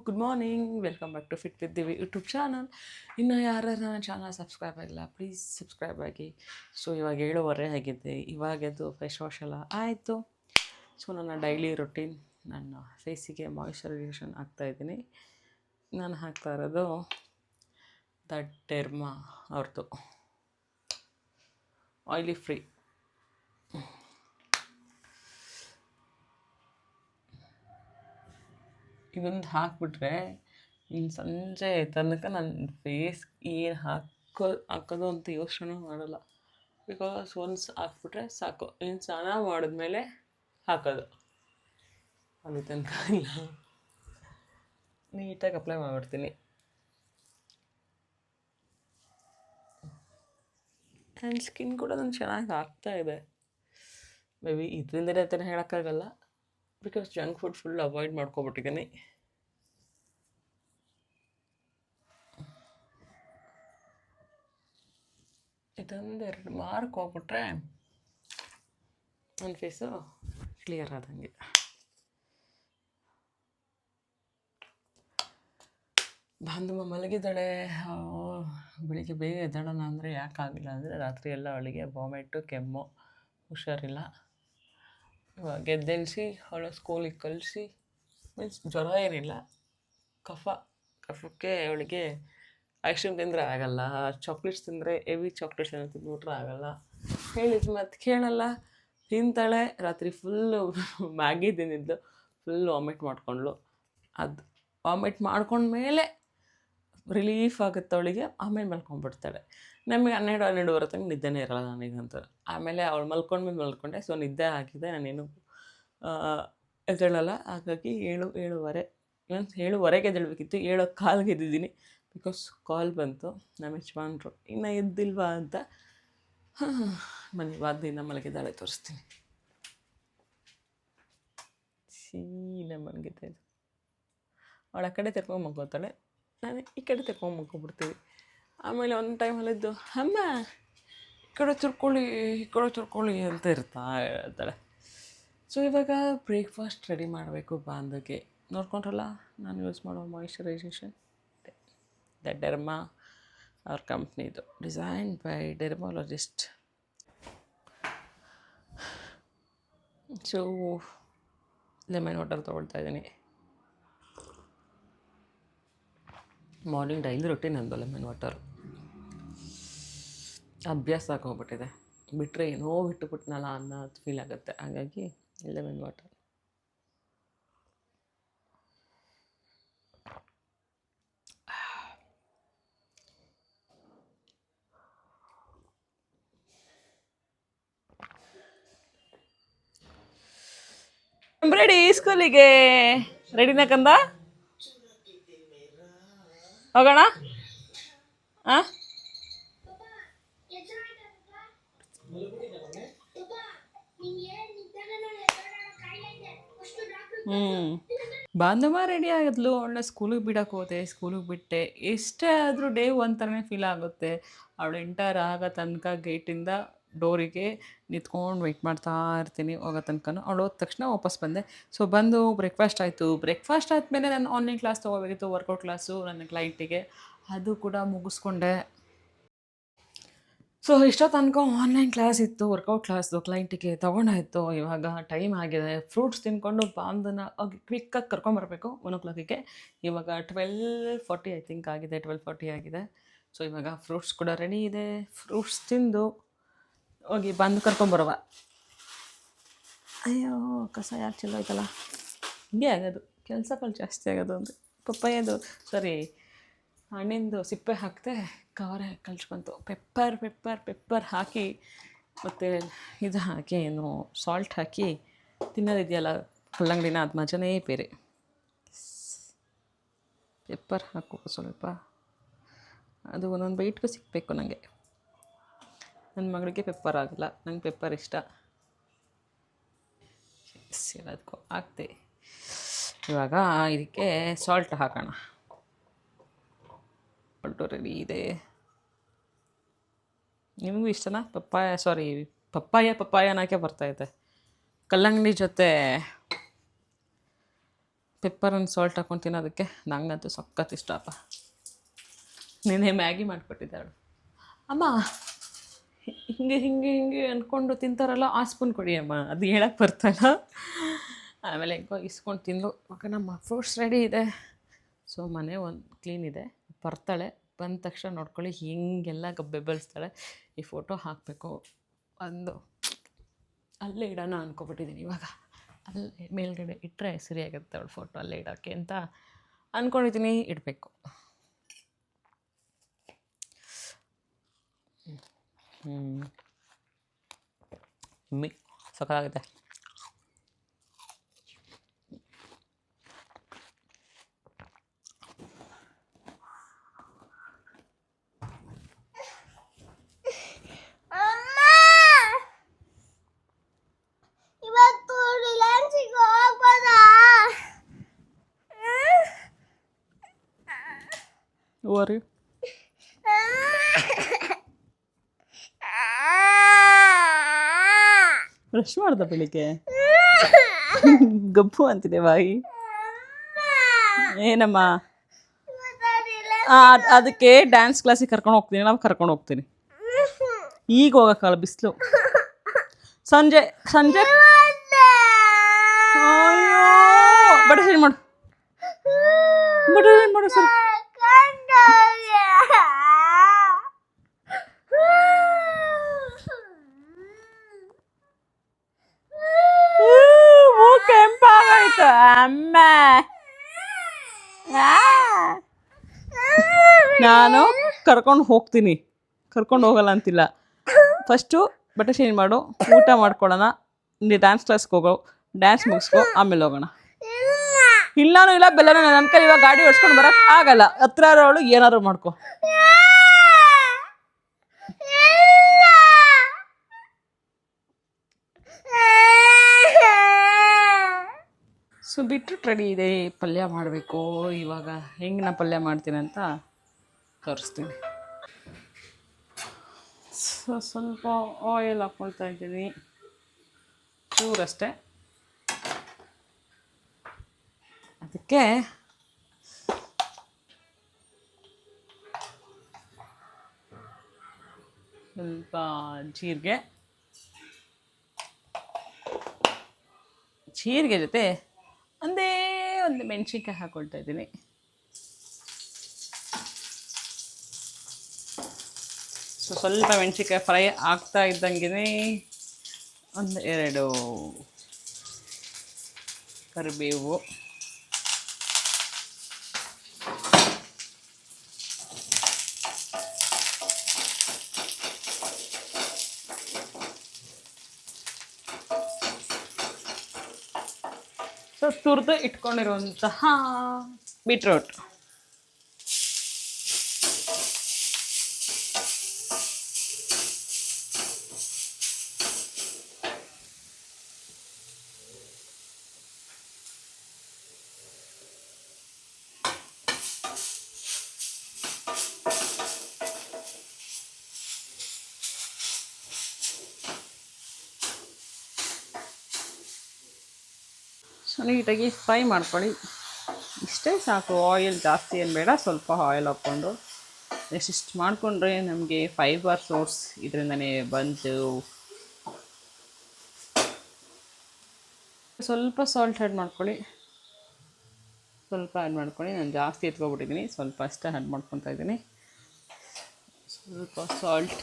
Good morning, welcome back to fit with Divi YouTube channel. ಇನ್ನು ಯಾರು ನನ್ನ ಚಾನಲ್ ಸಬ್ಸ್ಕ್ರೈಬ್ ಆಗಿಲ್ಲ, ಪ್ಲೀಸ್ ಸಬ್ಸ್ಕ್ರೈಬ್ ಆಗಿ. ಸೊ ಇವಾಗ 7:30 ಆಗಿದೆ. ಇವಾಗೆದ್ದು ಫೇಸ್ ವಾಶ್ ಎಲ್ಲ ಆಯಿತು. ಸೊ ನನ್ನ ಡೈಲಿ ರೊಟೀನ್, ನನ್ನ ಫೇಸಿಗೆ ಮಾಯಿಶ್ಚರೈಸೇಷನ್ ಹಾಕ್ತಾಯಿದ್ದೀನಿ. ನಾನು ಹಾಕ್ತಾ ಇರೋದು ದ ಡೆರ್ಮಾ ಅವ್ರದ್ದು ಆಯಿಲಿ ಫ್ರೀ. ಇದೊಂದು ಹಾಕ್ಬಿಟ್ರೆ ಇನ್ನು ಸಂಜೆ ತನಕ ನನ್ನ ಫೇಸ್ ಏನು ಹಾಕೋದು ಅಂತ ಯೋಚನೆ ಮಾಡಲ್ಲ. ಬಿಕಾಸ್ ಒನ್ಸ್ ಹಾಕ್ಬಿಟ್ರೆ ಸಾಕು, ಇನ್ನು ಸ್ನಾನ ಮಾಡಿದ್ಮೇಲೆ ಹಾಕೋದು. ಅಲ್ಲಿ ತನಕ ಇಲ್ಲ, ನೀಟಾಗಿ ಅಪ್ಲೈ ಮಾಡಿಬಿಡ್ತೀನಿ. ನನ್ನ ಸ್ಕಿನ್ ಕೂಡ ನಾನು ಚೆನ್ನಾಗಿ ಆಗ್ತಾಯಿದೆ. ಮೇ ಬಿ ಇದರಿಂದಲೇ ಅಂತಲೇ ಹೇಳೋಕ್ಕಾಗಲ್ಲ, because junk food full avoid ಮಾಡ್ಕೊಬಿಟ್ಟಿದ್ದೀನಿ. ಇದೊಂದು 2 ಮಾರ್ಕ್ ಹೋಗ್ಬಿಟ್ರೆ ನನ್ನ ಫೇಸು ಕ್ಲಿಯರ್ ಆದಂಗೆ. ಬಾಂಧವ ಮಲಗಿದ್ದಾಳೆ. ಬೆಳಿಗ್ಗೆ ಬೇಗ ಎದ್ದೇಳೋಣ ಅಂದರೆ ಯಾಕಾಗಿಲ್ಲ ಅಂದರೆ ರಾತ್ರಿ ಎಲ್ಲ ಅವಳಿಗೆ ವಾಮಿಟು, ಕೆಮ್ಮು, ಹುಷಾರಿಲ್ಲ. ಇವಾಗ ಎದ್ದೇಳಿಸಿ ಅವಳ ಸ್ಕೂಲಿಗೆ ಕಳಿಸಿ, ಮೀನ್ಸ್ ಜ್ವರ ಏನಿಲ್ಲ, ಕಫಕ್ಕೆ ಅವಳಿಗೆ ಐಸ್ ಕ್ರೀಮ್ ತಿಂದರೆ ಆಗಲ್ಲ, ಚಾಕ್ಲೇಟ್ಸ್ ತಿಂದರೆ ಹೆವಿ ಚಾಕ್ಲೇಟ್ಸ್ ಏನೋ ತಿಂದ್ಬಿಟ್ರೆ ಆಗಲ್ಲ. ಹೇಳಿದ ಮತ್ತು ಕೇಳಲ್ಲ, ತಿಂತಾಳೆ. ರಾತ್ರಿ ಫುಲ್ಲು ಮ್ಯಾಗಿ ತಿಂದಿದ್ದು ಫುಲ್ ವಾಮಿಟ್ ಮಾಡ್ಕೊಂಡ್ಳು. ಅದು ವಾಮಿಟ್ ಮಾಡ್ಕೊಂಡ್ಮೇಲೆ ರಿಲೀಫ್ ಆಗುತ್ತೆ ಅವಳಿಗೆ, ಆಮೇಲೆ ಮಲ್ಕೊಂಡ್ಬಿಡ್ತಾಳೆ. ನಮಗೆ 12-12:30 ತನಕ ನಿದ್ದೆನೇ ಇರಲ್ಲ ನನಗಂತೂ. ಆಮೇಲೆ ಅವಳು ಮಲ್ಕೊಂಡೆ. ಸೊ ನಿದ್ದೆ ಆಗಿದೆ, ನಾನೇನು ಎದ್ದೇಳಲ್ಲ. ಹಾಗಾಗಿ 7:30ಗೆ ಎದ್ದೇಳಬೇಕಿತ್ತು, 7:15ಗೆ ಎದ್ದಿದ್ದೀನಿ. ಬಿಕಾಸ್ ಕಾಲ್ ಬಂತು ನಮ್ಮ ಯಜಮಾನ್ರು ಇನ್ನು ಎದ್ದಿಲ್ವಾ ಅಂತ. ವಾದ್ಯದಿಂದ ಮಲಗಿದ್ದಾಳೆ, ತೋರಿಸ್ತೀನಿ. ಸೀನಾ ಮಲಗಿದ್ದೆ. ಅವಳು ಆ ಕಡೆ ತೆರ್ಕೊಂಡು ಮಲ್ಕೋತಾಳೆ, ನಾನು ಈ ಕಡೆ ತೆರ್ಕೊಂಡು ಮಲ್ಕೊಬಿಡ್ತೀವಿ. ಆಮೇಲೆ ಒಂದು ಟೈಮಲ್ಲಿದ್ದು ಅಮ್ಮ ಈ ಕಡೆ ತುರ್ಕೊಳ್ಳಿ ಅಂತ ಇರ್ತಾಳೆ. ಸೊ ಇವಾಗ ಬ್ರೇಕ್ಫಾಸ್ಟ್ ರೆಡಿ ಮಾಡಬೇಕು. ಬಾಂಧವ್ಗೆ ನೋಡ್ಕೊಂಡ್ರಲ್ಲ, ನಾನು ಯೂಸ್ ಮಾಡೋ ಮಾಯಿಶ್ಚರೈಸೇಷನ್ ದ ಡೆರ್ಮಾ ಅವ್ರ ಕಂಪ್ನಿದು, design by dermatologist. So lemon water ತೊಗೊಳ್ತಾ ಇದ್ದೀನಿ. ಮಾರ್ನಿಂಗ್ ಡೈಲಿ ರೊಟೀನ್ ನಂದು ಲೆಮನ್ ವಾಟರ್. ಅಭ್ಯಾಸ ಆಗೋಗ್ಬಿಟ್ಟಿದೆ, ಬಿಟ್ಟರೆ ಏನೋ ಬಿಟ್ಟುಬಿಟ್ನಲ್ಲ ಅನ್ನೋದು ಫೀಲ್ ಆಗುತ್ತೆ. ಹಾಗಾಗಿ ಲೆಮನ್ ವಾಟರ್. ರೆಡಿ ಸ್ಕೂಲಿಗೆ? ರೆಡಿನಾ ಕಂದ? ಹೋಗೋಣ? ಹಾಂ, ಬಾಂಧವ ರೆಡಿ ಆಗಿದ್ಲು. ಅವಳನ್ನ ಸ್ಕೂಲಿಗೆ ಬಿಡೋಕೆ ಹೋದೆ, ಸ್ಕೂಲಿಗೆ ಬಿಟ್ಟೆ. ಎಷ್ಟೇ ಆದರೂ ಡೇ ಒನ್ ಥರನೇ ಫೀಲ್ ಆಗುತ್ತೆ. ಅವಳು ಎಂಟರ್ ಆಗೋ ತನಕ ಗೇಟಿಂದ ಡೋರಿಗೆ ನಿಂತ್ಕೊಂಡು ವೆಯ್ಟ್ ಮಾಡ್ತಾ ಇರ್ತೀನಿ ಹೋಗೋ ತನಕ. ಅವಳು ಹೋದ ತಕ್ಷಣ ವಾಪಸ್ ಬಂದೆ. ಸೊ ಬಂದು ಬ್ರೇಕ್ಫಾಸ್ಟ್ ಆಯಿತು. ಬ್ರೇಕ್ಫಾಸ್ಟ್ ಆದಮೇಲೆ ನಾನು ಆನ್ಲೈನ್ ಕ್ಲಾಸ್ ತೊಗೋಬೇಕಿತ್ತು, ವರ್ಕೌಟ್ ಕ್ಲಾಸು ನನ್ನ ಕ್ಲೈಂಟಿಗೆ. ಅದು ಕೂಡ ಮುಗಿಸ್ಕೊಂಡೆ. ಸೊ ಇಷ್ಟೋ ತನಕ ಆನ್ಲೈನ್ ಕ್ಲಾಸ್ ಇತ್ತು, ವರ್ಕೌಟ್ ಕ್ಲಾಸ್ದು ಕ್ಲೈಂಟಿಗೆ ತೊಗೊಂಡಾಯಿತು. ಇವಾಗ ಟೈಮ್ ಆಗಿದೆ. ಫ್ರೂಟ್ಸ್ ತಿಂದ್ಕೊಂಡು ಬಾಂಧನ ಕ್ವಿಕ್ಕಾಗಿ ಕರ್ಕೊಂಬರ್ಬೇಕು 1 o'clock. ಇವಾಗ 12:40 ಐ ಥಿಂಕ್ ಆಗಿದೆ, 12:40 ಆಗಿದೆ. ಸೊ ಇವಾಗ ಫ್ರೂಟ್ಸ್ ಕೂಡ ರೆಡಿ ಇದೆ. ಫ್ರೂಟ್ಸ್ ತಿಂದು ಹೋಗಿ ಬಂದು ಕರ್ಕೊಂಬರುವ. ಅಯ್ಯೋ ಕಸ ಯಾಕೆ ಚೆಲ್ಲೋ ಆಯ್ತಲ್ಲ. ಹಿಂಗೆ ಆಗೋದು, ಕೆಲಸಗಳು ಜಾಸ್ತಿ ಆಗೋದು. ಅಂದರೆ ಪಪ್ಪಾಯದು ಹಣ್ಣಿಂದು ಸಿಪ್ಪೆ ಹಾಕಿದೆ, ಕವರೇ ಕಲ್ಚ್ಕೊಂತು. ಪೆಪ್ಪರ್ ಹಾಕಿ ಮತ್ತು ಇದು ಹಾಕಿ, ಏನು ಸಾಲ್ಟ್ ಹಾಕಿ ತಿನ್ನೋದಿದೆಯಲ್ಲ ಕಲ್ಲಂಗಡಿನ, ಅದು ಮಜನೇ ಬೇರೆ. ಪೆಪ್ಪರ್ ಹಾಕಬೇಕು ಸ್ವಲ್ಪ, ಅದು ಒಂದೊಂದು ಬೈಟ್ಗೂ ಸಿಕ್ಕಬೇಕು ನನಗೆ. ನನ್ನ ಮಗಳಿಗೆ ಪೆಪ್ಪರ್ ಆಗಲ್ಲ, ನಂಗೆ ಪೆಪ್ಪರ್ ಇಷ್ಟ. ಎಲ್ಲದಕ್ಕೂ ಹಾಕ್ತೆ. ಇವಾಗ ಇದಕ್ಕೆ ಸಾಲ್ಟ್ ಹಾಕೋಣ. ಸಾಲ್ಟು ರೆಡಿ ಇದೆ. ನಿಮಗೂ ಇಷ್ಟನಾ ಪಪ್ಪಾಯ ಅನ್ನೋಕ್ಕೆ ಬರ್ತೈತೆ. ಕಲ್ಲಂಗಡಿ ಜೊತೆ ಪೆಪ್ಪರ್ ಆ್ಯಂಡ್ ಸಾಲ್ಟ್ ಹಾಕ್ಕೊಂಡು ತಿನ್ನೋದಕ್ಕೆ ನಂಗಂತೂ ಸಖತ್ ಇಷ್ಟಪ್ಪ. ನೀನೇ ಮ್ಯಾಗಿ ಮಾಡಿಕೊಟ್ಟಿದ್ದೆ ಅವಳು. ಅಮ್ಮ ಹಿಂಗೆ ಹಿಂಗೆ ಹಿಂಗೆ ಅಂದ್ಕೊಂಡು ತಿಂತಾರಲ್ಲ ಆ ಸ್ಪೂನ್ ಕೊಡಿ ಅಮ್ಮ, ಅದು ಹೇಳಕ್ಕೆ ಬರ್ತಲ್ಲ. ಆಮೇಲೆ ಹೆಂಗೋ ಇಸ್ಕೊಂಡು ತಿಂದು. ಓಕೆ, ನಮ್ಮ ಫ್ರೂಟ್ಸ್ ರೆಡಿ ಇದೆ. ಸೊ ಮನೆ ಒಂದು ಕ್ಲೀನ್ ಇದೆ. ಬರ್ತಾಳೆ, ಬಂದ ತಕ್ಷಣ ನೋಡ್ಕೊಳ್ಳಿ ಹಿಂಗೆಲ್ಲ ಗಬ್ಬೆ ಬೆಳೆಸ್ತಾಳೆ. ಈ ಫೋಟೋ ಹಾಕಬೇಕು, ಒಂದು ಅಲ್ಲೇ ಇಡೋಣ ಅಂದ್ಕೊಬಿಟ್ಟಿದ್ದೀನಿ. ಇವಾಗ ಅಲ್ಲೇ ಮೇಲ್ಗಡೆ ಇಟ್ಟರೆ ಸರಿಯಾಗುತ್ತೆ ಅವಳು ಫೋಟೋ ಅಲ್ಲೇ ಇಡೋಕ್ಕೆ ಅಂತ ಅಂದ್ಕೊಂಡಿದ್ದೀನಿ. ಇಡಬೇಕು. ಸಕ್ಕತ್ತಾಗುತ್ತೆ. ಓರಿ ಬ್ರಷ್ ಮಾಡ್ದ ಬೆಳಿಗ್ಗೆ ಗಬ್ಬು ಅಂತಿದೆ ಬಾಯಿ. ಏನಮ್ಮ? ಅದಕ್ಕೆ ಡ್ಯಾನ್ಸ್ ಕ್ಲಾಸಿಗೆ ಕರ್ಕೊಂಡು ಹೋಗ್ತೀನಿ, ನಾವು ಕರ್ಕೊಂಡು ಹೋಗ್ತೀನಿ. ಈಗ ಹೋಗೋಕ್ಕಲ್ಲ, ಬಿಸಿಲು. ಸಂಜೆ ಸಂಜೆ ಅಯ್ಯೋ ಬಟ್ಟೆ ಚೇಂಜ್ ಮಾಡು, ಬಟ್ಟೆ ಚೇಂಜ್ ಮಾಡು ಸರ್. ಕೆಂಪಾಗಾಯ್ತು ಅಮ್ಮ. ನಾನು ಕರ್ಕೊಂಡು ಹೋಗ್ತೀನಿ, ಕರ್ಕೊಂಡು ಹೋಗಲ್ಲ ಅಂತಿಲ್ಲ. ಫಸ್ಟು ಬಟ್ಟೆ ಚೇಂಜ್ ಮಾಡು, ಊಟ ಮಾಡ್ಕೊಳ್ಳೋಣ, ನೀ ಡ್ಯಾನ್ಸ್ ಕ್ಲಾಸ್ಗೆ ಹೋಗೋ, ಡ್ಯಾನ್ಸ್ ಮುಗಿಸ್ಕೊ, ಆಮೇಲೆ ಹೋಗೋಣ. ಇಲ್ಲಾನು ಇಲ್ಲ ಬೆಲ್ಲನೂ ನನ್ನ ಕೈ ಇವಾಗ ಗಾಡಿ ಓಡಿಸ್ಕೊಂಡು ಬರೋಕ್ಕೆ ಆಗಲ್ಲ. ಹತ್ರ ಅವಳು ಏನಾದ್ರು ಮಾಡ್ಕೊ. ಸೊ ಬೀಟ್ರೂಟ್ ರೆಡಿ ಇದೆ, ಪಲ್ಯ ಮಾಡಬೇಕು. ಇವಾಗ ಹೆಂಗೆ ನಾ ಪಲ್ಯ ಮಾಡ್ತೀನಿ ಅಂತ ತೋರಿಸ್ತೀನಿ. ಸೊ ಸ್ವಲ್ಪ ಆಯಿಲ್ ಹಾಕ್ಕೊಳ್ತಾ ಇದ್ದೀನಿ, ಚೂರಷ್ಟೇ. ಅದಕ್ಕೆ ಸ್ವಲ್ಪ ಜೀರಿಗೆ ಜೊತೆ ಒಂದೇ ಒಂದು ಮೆಣಸಿನ್ಕಾಯಿ ಹಾಕ್ಕೊಳ್ತಾ ಇದ್ದೀನಿ. ಸೊ ಸ್ವಲ್ಪ ಮೆಣಸಿನ್ಕಾಯಿ ಫ್ರೈ ಆಗ್ತಾ ಇದ್ದಂಗೆ ಒಂದು 2 ಕರಿಬೇವು, ಸೊ ತುರಿದು ಇಟ್ಕೊಂಡಿರುವಂತಹ ಬೀಟ್ರೂಟ್, ಸೊ ನೀಟಾಗಿ ಫ್ರೈ ಮಾಡ್ಕೊಳ್ಳಿ. ಇಷ್ಟೇ ಸಾಕು, ಆಯಿಲ್ ಜಾಸ್ತಿ ಏನು ಬೇಡ. ಸ್ವಲ್ಪ ಆಯಿಲ್ ಹಾಕ್ಕೊಂಡು ಇಷ್ಟು ಮಾಡಿಕೊಂಡ್ರೆ ನಮಗೆ ಫೈಬರ್ ಸೋರ್ಸ್ ಇದರಿಂದನೇ ಬಂತು. ಸ್ವಲ್ಪ ಸಾಲ್ಟ್ ಆ್ಯಡ್ ಮಾಡ್ಕೊಳ್ಳಿ, ಸ್ವಲ್ಪ ಆ್ಯಡ್ ಮಾಡ್ಕೊಳ್ಳಿ. ನಾನು ಜಾಸ್ತಿ ಎತ್ಕೊಬಿಟ್ಟಿದ್ದೀನಿ, ಸ್ವಲ್ಪ ಅಷ್ಟೇ ಆ್ಯಡ್ ಮಾಡ್ಕೊತಾ ಇದ್ದೀನಿ. ಸ್ವಲ್ಪ ಸಾಲ್ಟ್,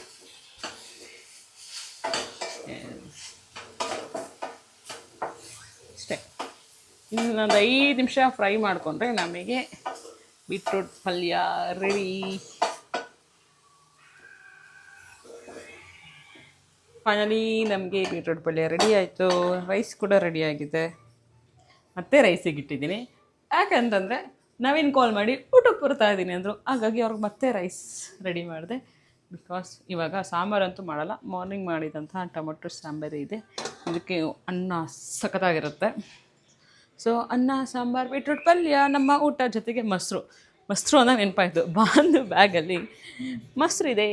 ಅಷ್ಟೇ. ಇನ್ನೊಂದು 5 ನಿಮಿಷ ಫ್ರೈ ಮಾಡಿಕೊಂಡ್ರೆ ನಮಗೆ ಬೀಟ್ರೂಟ್ ಪಲ್ಯ ರೆಡಿ. ಫೈನಲಿ ನಮಗೆ ಬೀಟ್ರೂಟ್ ಪಲ್ಯ ರೆಡಿ ಆಯಿತು. ರೈಸ್ ಕೂಡ ರೆಡಿಯಾಗಿದೆ, ಮತ್ತೆ ರೈಸಿಗೆ ಇಟ್ಟಿದ್ದೀನಿ. ಯಾಕಂತಂದರೆ ನವೀನ್ ಕಾಲ್ ಮಾಡಿ ಊಟಕ್ಕೆ ಬರ್ತಾ ಇದ್ದೀನಿ ಅಂದರು, ಹಾಗಾಗಿ ಅವ್ರಿಗೆ ಮತ್ತೆ ರೈಸ್ ರೆಡಿ ಮಾಡಿದೆ. ಬಿಕಾಸ್ ಇವಾಗ ಸಾಂಬಾರಂತೂ ಮಾಡಲ್ಲ, ಮಾರ್ನಿಂಗ್ ಮಾಡಿದಂತಹ ಟೊಮೊಟೊ ಸಾಂಬಾರು ಇದೆ. ಇದಕ್ಕೆ ಅನ್ನ ಸಖತ್ತಾಗಿರುತ್ತೆ. ಸೊ ಅನ್ನ, ಸಾಂಬಾರು, ಬೀಟ್ರೂಟ್ ಪಲ್ಯ, ನಮ್ಮ ಊಟ ಜೊತೆಗೆ ಮೊಸರು ಅನ್ನೋ ನೆನಪಾಯಿತು. ಬಾಂದು ಬ್ಯಾಗಲ್ಲಿ ಮೊಸರು ಇದೆ.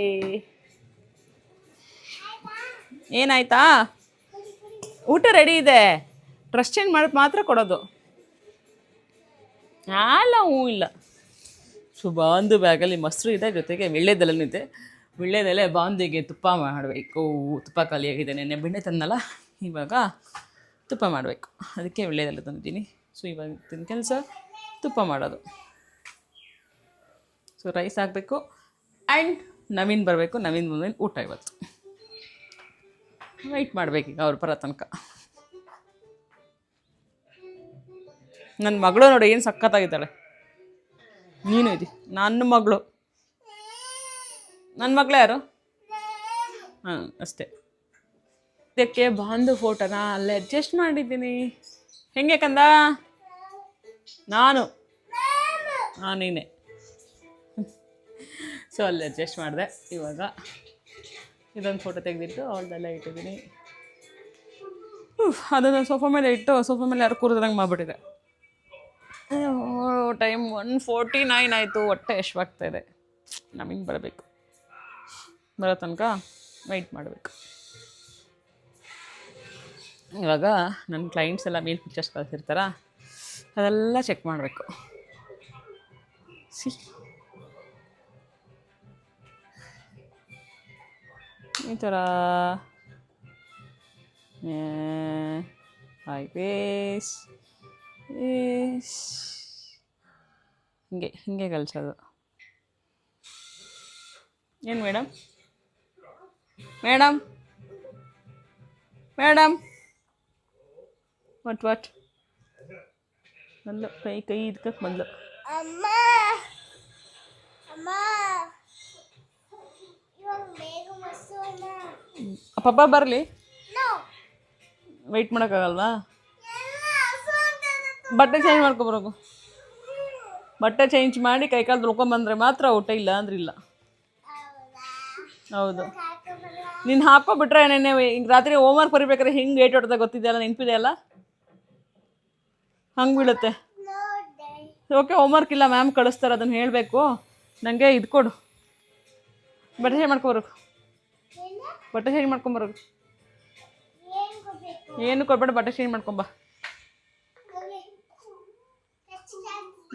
ಏನಾಯ್ತಾ? ಊಟ ರೆಡಿ ಇದೆ, ಡ್ರೆಸ್ ಚೇಂಜ್ ಮಾಡೋದು ಮಾತ್ರ ಕೊಡೋದು. ಅಲ್ಲ ಹೂ ಇಲ್ಲ. ಸೊ ಬಾಂದು ಬ್ಯಾಗಲ್ಲಿ ಮೊಸರು ಇದೆ, ಜೊತೆಗೆ ವಿಳ್ಳೆದೆಲೆನೂ ಇದೆ. ವಿಳ್ಳೆದೆಲೆ ಬಾಂದಿಗೆ ತುಪ್ಪ ಮಾಡಬೇಕು. ತುಪ್ಪ ಖಾಲಿಯಾಗಿದೆ, ನೆನ್ನೆ ಬೆಣ್ಣೆ ತಂದಲ್ಲ, ಇವಾಗ ತುಪ್ಪ ಮಾಡಬೇಕು. ಅದಕ್ಕೆ ವಿಳ್ಳೆದೆಲೆ ತಂದಿದ್ದೀನಿ. ಸೊ ಇವಾಗ ತಿನ್ನ ಕೆಲಸ ತುಪ್ಪ ಮಾಡೋದು. ಸೊ ರೈಸ್ ಹಾಕಬೇಕು ಆ್ಯಂಡ್ ನವೀನ್ ಬರಬೇಕು. ನವೀನ್ ಬಂದ್ಮೇಲೆ ಊಟ ಇವತ್ತು ವೆಯ್ಟ್ ಮಾಡಬೇಕೀಗ ಅವ್ರು ಬರೋ ತನಕ. ನನ್ನ ಮಗಳು ನೋಡಿ ಏನು ಸಖತ್ತಾಗಿದ್ದಾಳೆ. ನೀನು ಇದಿ ನನ್ನ ಮಗಳು. ನನ್ನ ಮಗಳೇ ಯಾರು? ಹಾಂ ಅಷ್ಟೇ. ಇದಕ್ಕೆ ಬಾಂದು ಫೋಟೋನ ಅಲ್ಲೇ ಅಡ್ಜಸ್ಟ್ ಮಾಡಿದ್ದೀನಿ. ಹೆಂಗೆ ಕಂದ? ನೀನೇ. ಸೊ ಅಲ್ಲಿ ಅಡ್ಜಸ್ಟ್ ಮಾಡಿದೆ. ಇವಾಗ ಇದೊಂದು ಫೋಟೋ ತೆಗೆದಿಟ್ಟು ಅವಳದೆಲ್ಲ ಇಟ್ಟಿದ್ದೀನಿ. ಅದನ್ನು ಸೋಫಾ ಮೇಲೆ ಇಟ್ಟು ಸೋಫಾ ಮೇಲೆ ಯಾರು ಕೂರಿದಂಗೆ ಮಾಡಿಬಿಟ್ಟಿದೆ. ಟೈಮ್ 1:49 ಆಯಿತು. ಹೊಟ್ಟೆ ಎಷ್ಟವಾಗ್ತಾಯಿದೆ. ನಮಗೆ ಬರಬೇಕು. ಬರೋ ತನಕ ವೆಯ್ಟ್ ಮಾಡಬೇಕು. ಇವಾಗ ನನ್ನ ಕ್ಲೈಂಟ್ಸ್ ಎಲ್ಲ ಮೇಲ್ ಪಿಕ್ಚರ್ಸ್ ಕಳಿಸಿರ್ತಾರ, ಅದೆಲ್ಲ ಚೆಕ್ ಮಾಡಬೇಕು. ಈ ಥರ ಐಪೇಸ್ ಹಿಂಗೆ ಕಲಿಸೋದು. ಏನು ಮೇಡಮ್ ಮೇಡಮ್ ಮೇಡಮ್ ವಾಟ್ ಬಂದು ಕೈ ಇದಕ್ಕೆ ಬಂದು ಪಪ್ಪ ಬರಲಿ. ವೆಯ್ಟ್ ಮಾಡೋಕ್ಕಾಗಲ್ವಾ? ಬಟ್ಟೆ ಚೇಂಜ್ ಮಾಡ್ಕೊಬರೋಕು. ಬಟ್ಟೆ ಚೇಂಜ್ ಮಾಡಿ ಕೈಕಾಲು ತೊಳ್ಕೊಂಬಂದ್ರೆ ಮಾತ್ರ ಊಟ, ಇಲ್ಲ ಅಂದ್ರೆ ಇಲ್ಲ. ಹೌದು, ನೀನು ಹಾಕ್ಕೊಬಿಟ್ರೆ ನೆನ್ನೆ ಈಗ ರಾತ್ರಿ ಹೋಮ್ವರ್ಕ್ ಬರಿಬೇಕಾದ್ರೆ ಹಿಂಗೆ ಏಟ್ ಹೊಡೆದ ಗೊತ್ತಿದೆಯಲ್ಲ, ನೆನಪಿದೆಯಲ್ಲ? ಹಂಗೆ ಬೀಳುತ್ತೆ. ಓಕೆ, ಹೋಮ್ವರ್ಕ್ ಇಲ್ಲ, ಮ್ಯಾಮ್ ಕಳಿಸ್ತಾರೆ, ಅದನ್ನು ಹೇಳಬೇಕು. ನನಗೆ ಇದು ಕೊಡು, ಬಟ್ಟೆ ಚೇಂಜ್ ಮಾಡ್ಕೊಬರೋಕು. ಬಟ್ಟೆ ಚೇಂಜ್ ಮಾಡ್ಕೊಂಬರೋದು. ಏನು ಕೊಡ್ಬೇಡ, ಬಟ್ಟೆ ಚೇಂಜ್ ಮಾಡ್ಕೊಂಬ.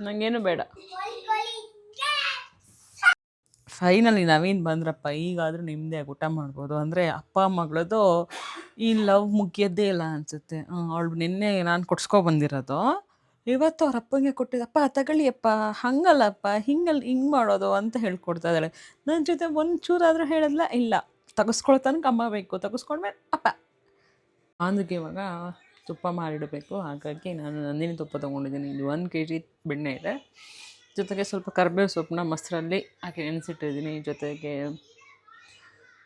ನನಗೇನು ಬೇಡ. ಫೈನಲಿ ನವೀನ್ ಬಂದ್ರಪ್ಪ. ಈಗಾದರೂ ನಿಮ್ಮದೇ ಊಟ ಮಾಡ್ಬೋದು. ಅಂದರೆ ಅಪ್ಪ ಮಗಳದು ಈ ಲವ್ ಮುಗಿಯೋದೇ ಇಲ್ಲ ಅನಿಸುತ್ತೆ. ಅವಳು ನಿನ್ನೆ ನಾನು ಕೊಡ್ಸ್ಕೊಬಂದಿರೋದು, ಇವತ್ತು ಅವ್ರ ಅಪ್ಪಂಗೆ ಕೊಟ್ಟಿದ್ದಪ್ಪ ತಗೊಳ್ಳಿ ಅಪ್ಪ, ಹಂಗಲ್ಲಪ್ಪ, ಹಿಂಗೆ ಮಾಡೋದು ಅಂತ ಹೇಳ್ಕೊಡ್ತಾ ಇದ್ದಾಳೆ. ನನ್ನ ಜೊತೆ ಒಂಚೂರಾದರೂ ಹೇಳಿದ್ಲ ಇಲ್ಲ, ತೆಗೆಸ್ಕೊಳ್ತಾನಕ್ಕೆ ಅಮ್ಮ ಬೇಕು, ತೆಗೆಸ್ಕೊಂಡ್ಮೇಲೆ ಅಪ್ಪ. అందుಕೆ ಇವಾಗ ತುಪ್ಪ ಮಾಡಿಡಬೇಕು. ಹಾಗಾಗಿ ನಾನು ನಂದಿನಿ ತುಪ್ಪ ತೊಗೊಂಡಿದ್ದೀನಿ. ಇದು 1 kg ಬೆಣ್ಣೆ ಇದೆ. ಜೊತೆಗೆ ಸ್ವಲ್ಪ ಕರಿಬೇವು ಸೊಪ್ಪನ್ನ ಮೊಸರಲ್ಲಿ ಹಾಕಿ ನೆನೆಸಿಟ್ಟಿದ್ದೀನಿ. ಜೊತೆಗೆ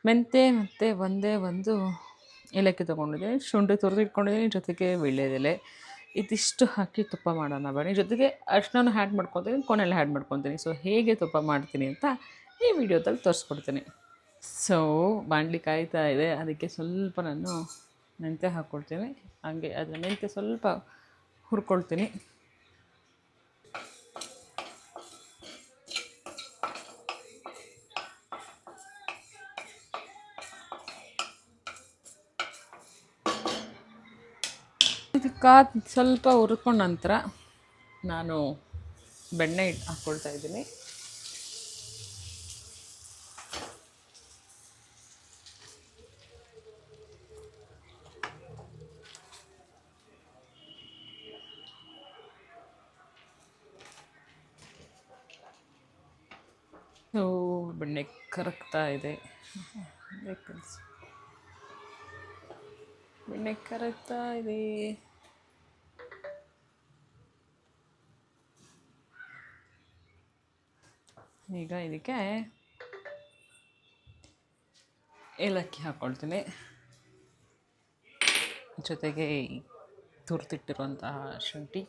ಮೆಂತೆ ಮತ್ತು ಒಂದೇ ಒಂದು ಏಲಕ್ಕಿ ತೊಗೊಂಡಿದ್ದೀನಿ. ಶುಂಠಿ ತುರಿದು ಇಟ್ಕೊಂಡಿದ್ದೀನಿ. ಜೊತೆಗೆ ವೀಳ್ಯದೆಲೆ, ಇದಿಷ್ಟು ಹಾಕಿ ತುಪ್ಪ ಮಾಡೋಣ ಬನ್ನಿ. ಜೊತೆಗೆ ಅರಿಶಿನ ಆ್ಯಡ್ ಮಾಡ್ಕೊತೀನಿ, ಕೊನೆಯಲ್ಲಿ ಆ್ಯಡ್ ಮಾಡ್ಕೊತೀನಿ. ಸೊ ಹೇಗೆ ತುಪ್ಪ ಮಾಡ್ತೀನಿ ಅಂತ ಈ ವಿಡಿಯೋದಲ್ಲಿ ತೋರಿಸ್ಕೊಡ್ತೀನಿ. ಸೊ ಬಾಣಲಿ ಕಾಯ್ತಾ ಇದೆ, ಅದಕ್ಕೆ ಸ್ವಲ್ಪ ನಾನು ಮೆಂತ್ಯ ಹಾಕ್ಕೊಳ್ತೀನಿ. ಹಾಗೆ ಅದರ ಮೆಂತ್ಯ ಸ್ವಲ್ಪ ಹುರ್ಕೊಳ್ತೀನಿ. ಇದಕ್ಕೆ ಸ್ವಲ್ಪ ಹುರ್ಕೊಂಡ ನಂತರ ನಾನು ಬೆಣ್ಣೆ ಹಾಕ್ಕೊಳ್ತಾ ಇದ್ದೀನಿ. ಬೆಣ್ಣೆ ಕರಗ್ತಾ ಇದೆ. ಬೆಣ್ಣೆ ಕರಗ್ತಾ ಇದೆ. ಈಗ ಇದಕ್ಕೆ ಏಲಕ್ಕಿ ಹಾಕ್ಕೊಳ್ತೀನಿ. ಜೊತೆಗೆ ತುರಿದಿಟ್ಟಿರುವಂತಹ ಶುಂಠಿ,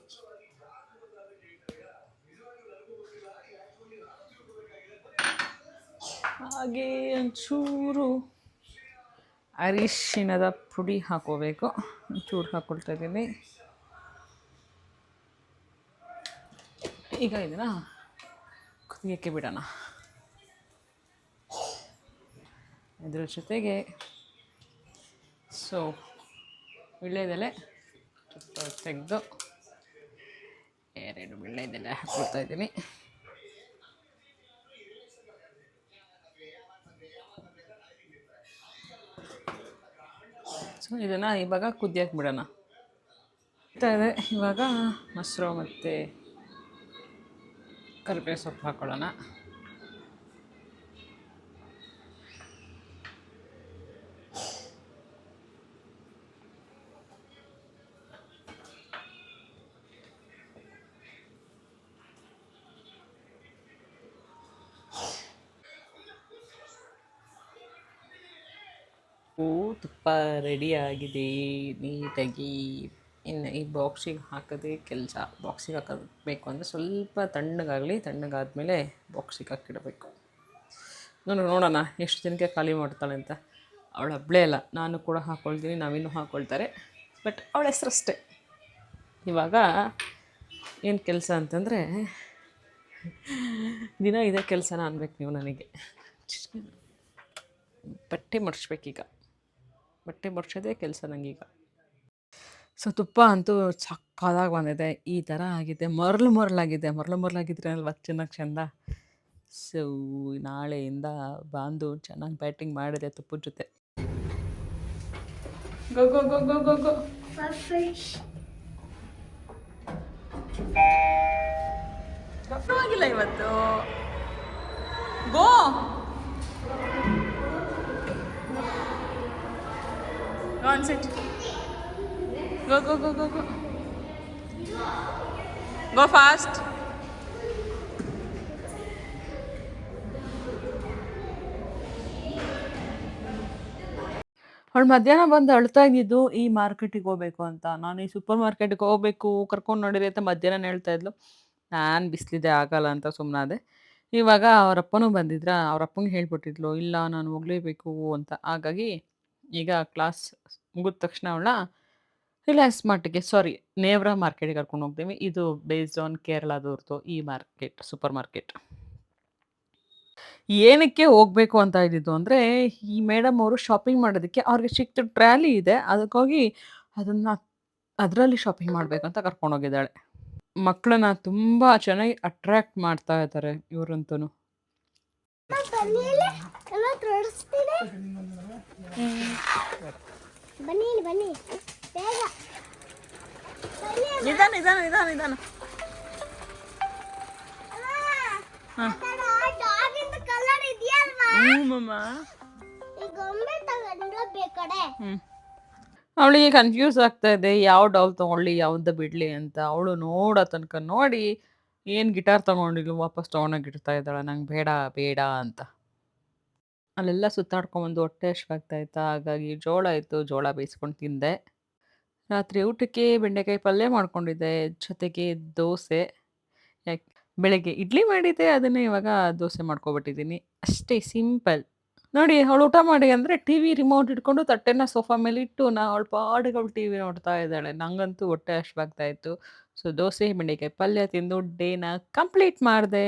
ಹಾಗೆ ಒಂಚೂರು ಅರಿಶಿಣದ ಪುಡಿ ಹಾಕೋಬೇಕು. ಒಂಚೂರು ಹಾಕ್ಕೊಳ್ತಾ ಇದ್ದೀನಿ. ಈಗ ಇದನ್ನು ಕುದಿಯೋಕ್ಕೆ ಬಿಡೋಣ. ಇದರ ಜೊತೆಗೆ ವೀಳ್ಯದೆಲೆ ತೆಗೆದು 2 ಬೆಳ್ಳೆದೆಲೆ ಹಾಕ್ಕೊಳ್ತಾ ಇದ್ದೀನಿ. ಸೊ ಇದನ್ನು ಇವಾಗ ಕುದಿಯಕ್ಕೆ ಬಿಡೋಣ. ಇದೆ ಇವಾಗ ಮೊಸರು ಮತ್ತು ಕರಿಬೇವು ಸೊಪ್ಪು ಹಾಕ್ಕೊಳ್ಳೋಣ. ತುಪ್ಪ ರೆಡಿಯಾಗಿದೆ ನೀಟಾಗಿ. ಇನ್ನು ಈ ಬಾಕ್ಸಿಗೆ ಹಾಕೋದೇ ಕೆಲಸ. ಬಾಕ್ಸಿಗೆ ಹಾಕಬೇಕು ಅಂದರೆ ಸ್ವಲ್ಪ ತಣ್ಣಗಾಗಲಿ, ತಣ್ಣಗಾದ್ಮೇಲೆ ಬಾಕ್ಸಿಗೆ ಹಾಕಿಡಬೇಕು. ನೋಡೋಣ ಎಷ್ಟು ಜನಕ್ಕೆ ಖಾಲಿ ಮಾಡ್ತಾಳೆ ಅಂತ. ಅವಳ ಹಬ್ಬಳೇ ಅಲ್ಲ, ನಾನು ಕೂಡ ಹಾಕ್ಕೊಳ್ತೀನಿ, ನಾವಿನ್ನೂ ಹಾಕ್ಕೊಳ್ತಾರೆ, ಬಟ್ ಅವಳ ಹೆಸ್ರಷ್ಟೇ. ಇವಾಗ ಏನು ಕೆಲಸ ಅಂತಂದರೆ ದಿನ ಇದೇ ಕೆಲಸನ ಅನ್ಬೇಕು ನೀವು ನನಗೆ. ಬಟ್ಟೆ ಮಡಿಸ್ಬೇಕೀಗ, ಬಟ್ಟೆ ಮಡ್ಚೋದೇ ಕೆಲಸ ನನಗೀಗ. ಸೊ ತುಪ್ಪ ಅಂತೂ ಸಕ್ಕತ್ತಾಗಿ ಬಂದಿದೆ. ಈ ಥರ ಆಗಿದೆ, ಮರಳಾಗಿದ್ರೆ ಅಲ್ವಾ ಚೆನ್ನಾಗಿ ಚೆಂದ. ಸೊ ನಾಳೆಯಿಂದ ಬಾಂದು ಚೆನ್ನಾಗಿ ಬ್ಯಾಟಿಂಗ್ ಮಾಡಿದೆ ತುಪ್ಪದ ಜೊತೆ. ಗೋ ಗೋ ಗೋ ಗೋ ಗೋ ಗೋ. ಪರವಾಗಿಲ್ಲ ಇವತ್ತು. ಗೋ Go and sit. Go, go, go, go, go. Go fast. ಅವಳು ಮಧ್ಯಾಹ್ನ ಬಂದು ಅಳ್ತಾ ಇದ್ದಿದ್ದು ಈ ಮಾರ್ಕೆಟಿಗೆ ಹೋಗ್ಬೇಕು ಅಂತ. ನಾನು ಈ ಸೂಪರ್ ಮಾರ್ಕೆಟಿಗೆ ಹೋಗ್ಬೇಕು, ಕರ್ಕೊಂಡು ನೋಡಿರಿ ಅಂತ ಮಧ್ಯಾಹ್ನ ಹೇಳ್ತಾ ಇದ್ಲು. ನಾನು ಬಿಸಿಲಿದೆ ಆಗಲ್ಲ ಅಂತ ಸುಮ್ಮನಾದೆ. ಇವಾಗ ಅವರಪ್ಪನೂ ಬಂದಿದ್ರ, ಅವರಪ್ಪಂಗೆ ಹೇಳ್ಬಿಟ್ಟಿದ್ಲು, ಇಲ್ಲ ನಾನು ಹೋಗಲೇಬೇಕು ಅಂತ. ಹಾಗಾಗಿ ಈಗ ಕ್ಲಾಸ್ ಮುಗಿದ ತಕ್ಷಣ ಅವಳ ರಿಲಯನ್ಸ್ ಮಾರ್ಟಿಗೆ, ಸಾರಿ ನೇವ್ರಾ ಮಾರ್ಕೆಟಿಗೆ ಕರ್ಕೊಂಡು ಹೋಗ್ತೀವಿ. ಇದು ಬೇಸ್ಡ್ ಆನ್ ಕೇರಳದವ್ರದ್ದು ಈ ಮಾರ್ಕೆಟ್, ಸೂಪರ್ ಮಾರ್ಕೆಟ್. ಏನಕ್ಕೆ ಹೋಗಬೇಕು ಅಂತ ಇದ್ದಿದ್ದು ಅಂದರೆ, ಈ ಮೇಡಮ್ ಅವರು ಶಾಪಿಂಗ್ ಮಾಡೋದಕ್ಕೆ ಅವ್ರಿಗೆ ಸಿಕ್ತು ಟ್ರ್ಯಾಲಿ ಇದೆ, ಅದಕ್ಕೋಗಿ ಅದರಲ್ಲಿ ಶಾಪಿಂಗ್ ಮಾಡಬೇಕಂತ ಕರ್ಕೊಂಡೋಗಿದ್ದಾಳೆ. ಮಕ್ಕಳನ್ನ ತುಂಬ ಚೆನ್ನಾಗಿ ಅಟ್ರ್ಯಾಕ್ಟ್ ಮಾಡ್ತಾ ಇದ್ದಾರೆ ಇವರಂತೂ. ನಿಧಾನ ನಿಧಾನ ನಿಧಾನ ನಿಧಾನ. ಅವಳಿಗೆ ಕನ್ಫ್ಯೂಸ್ ಆಗ್ತಾ ಇದೆ, ಯಾವ ಡಾಲ್ ತೊಗೊಳ್ಳಿ ಯಾವ್ದು ಬಿಡಲಿ ಅಂತ. ಅವಳು ನೋಡೋ ತನಕ ನೋಡಿ ಏನು ಗಿಟಾರ್ ತೊಗೊಂಡಿಲ್ಲ ವಾಪಸ್ ತೊಗೊಂಡೋಗಿಡ್ತಾ ಇದ್ದಾಳೆ, ನಂಗೆ ಬೇಡ ಬೇಡ ಅಂತ. ಅಲ್ಲೆಲ್ಲ ಸುತ್ತಾಡ್ಕೊಂಬಂದು ಹೊಟ್ಟೆ ಹಶ್ವಾಗ್ತಾ ಇತ್ತಾ, ಹಾಗಾಗಿ ಜೋಳ ಇತ್ತು, ಜೋಳ ಬೇಯಿಸ್ಕೊಂಡು ತಿಂದೆ. ರಾತ್ರಿ ಊಟಕ್ಕೆ ಬೆಂಡೆಕಾಯಿ ಪಲ್ಯ ಮಾಡ್ಕೊಂಡಿದ್ದೆ, ಜೊತೆಗೆ ದೋಸೆ. ಯಾಕೆ ಬೆಳಗ್ಗೆ ಇಡ್ಲಿ ಮಾಡಿದ್ದೆ, ಅದನ್ನೇ ಇವಾಗ ದೋಸೆ ಮಾಡ್ಕೊಬಿಟ್ಟಿದ್ದೀನಿ, ಅಷ್ಟೇ ಸಿಂಪಲ್. ನೋಡಿ ಅವಳು ಊಟ ಮಾಡಿ ಅಂದರೆ ಟಿ ವಿ ರಿಮೋಟ್ ಇಟ್ಕೊಂಡು ತಟ್ಟೆನ ಸೋಫಾ ಮೇಲೆ ಇಟ್ಟು ಅವಳ ಪಾಡಿಗೆ ಅವಳು ಟಿ ವಿ ನೋಡ್ತಾ ಇದ್ದಾಳೆ. ನನಗಂತೂ ಹೊಟ್ಟೆ ಹಶ್ವಾಗ್ತಾ ಇತ್ತು. ಸೊ ದೋಸೆ ಬೆಂಡೆಕಾಯಿ ಪಲ್ಯ ತಿಂದು ಡೇನ ಕಂಪ್ಲೀಟ್ ಮಾಡಿದೆ.